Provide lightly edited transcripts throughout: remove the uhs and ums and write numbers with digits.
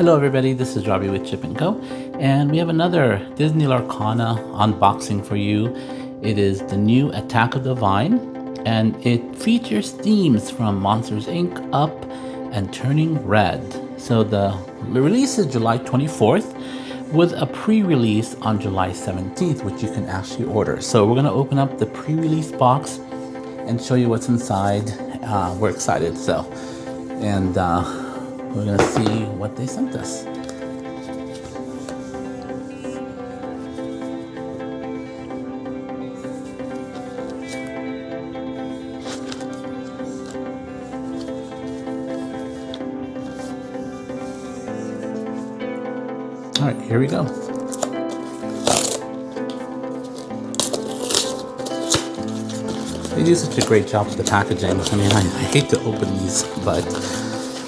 Hello everybody, this is Robbie with Chip & Co. And we have another Disney Lorcana unboxing for you. It is the new Attack of the Vine, and it features themes from Monsters Inc., Up, and Turning Red. So the release is July 24th with a pre-release on July 17th, which you can actually order. So we're going to open up the pre-release box and show you what's inside. We're excited, and we're gonna see what they sent us. All right, here we go. They do such a great job with the packaging. I mean, I hate to open these, but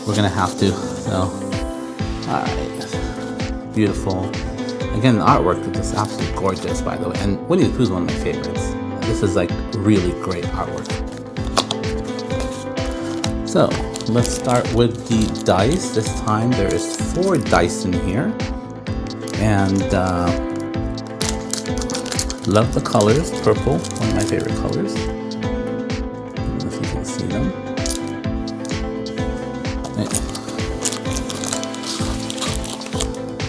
we're gonna have to. So, all right, beautiful. Again, the artwork is just absolutely gorgeous, by the way. And Winnie the Pooh is one of my favorites. This is like really great artwork. So let's start with the dice. This time there is 4 dice in here, and love the colors. Purple, one of my favorite colors. I don't know if you can see them.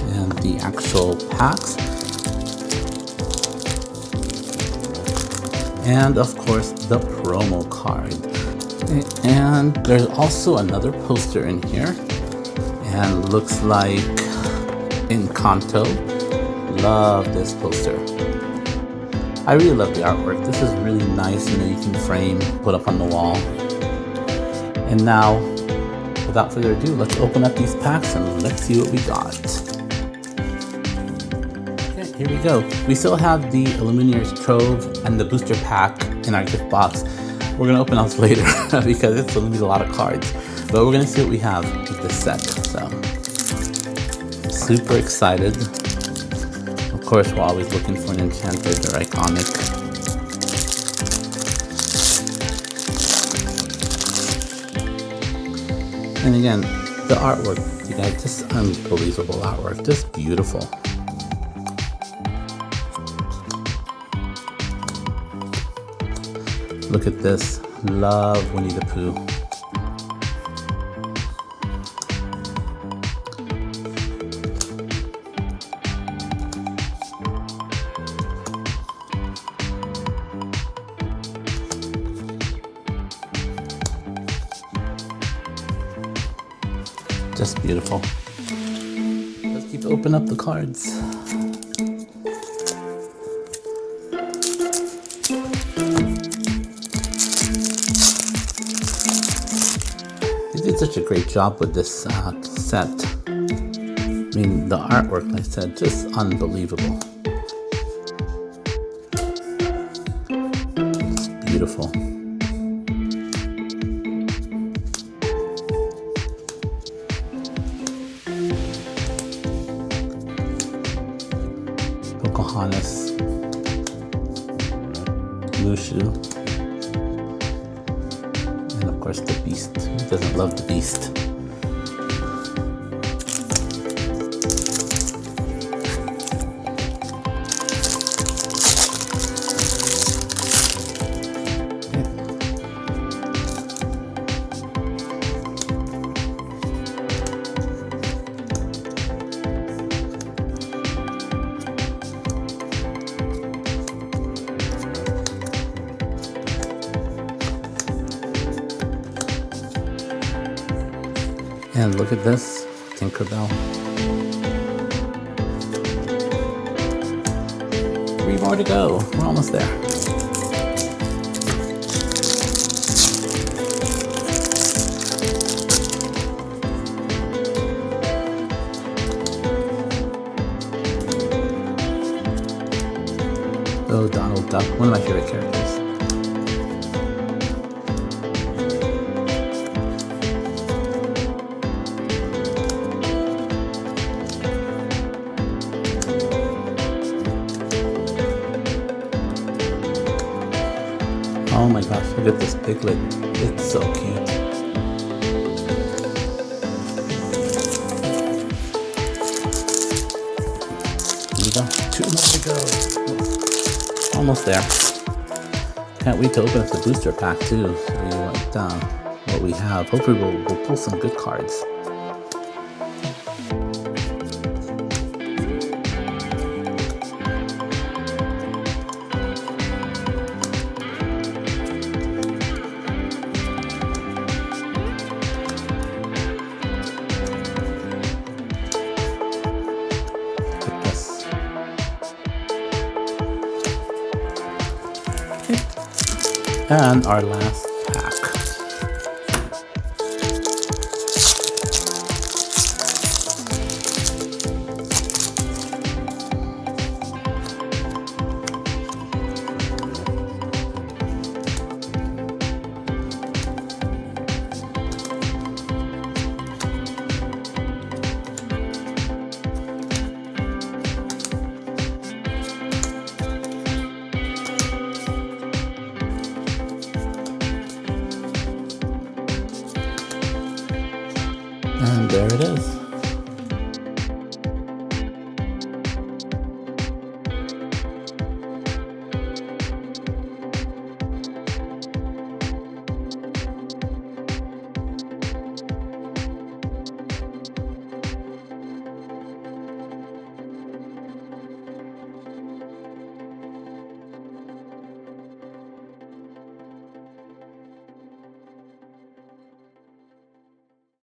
And the actual packs, and of course the promo card. And there's also another poster in here, and looks like Encanto. Love this poster. I really love the artwork. This is really nice, you can frame, put up on the wall. And now, without further ado, let's open up these packs and let's see what we got. Okay, here we go. We still have the Illuminator's Trove and the booster pack in our gift box. We're gonna open those later because it's gonna need a lot of cards. But we're gonna see what we have with this set. So, super excited. Of course, we're always looking for an enchanted. They're iconic. And again, the artwork, you guys, just unbelievable artwork, just beautiful. Look at this, love Winnie the Pooh. Just beautiful. Let's keep open up the cards. They did such a great job with this set. I mean, the artwork, like I said, just unbelievable. It's beautiful. Pocahontas, Mushu, and of course the Beast. Who doesn't love the Beast? And look at this, Tinkerbell. 3 more to go. We're almost there. Oh, Donald Duck, one of my favorite characters. Oh my gosh, look at this piglet. It's so cute. 2 more to go. Almost there. Can't wait to open up the booster pack too. Show you what we have. Hopefully we'll pull some good cards. And our last pack. And there it is.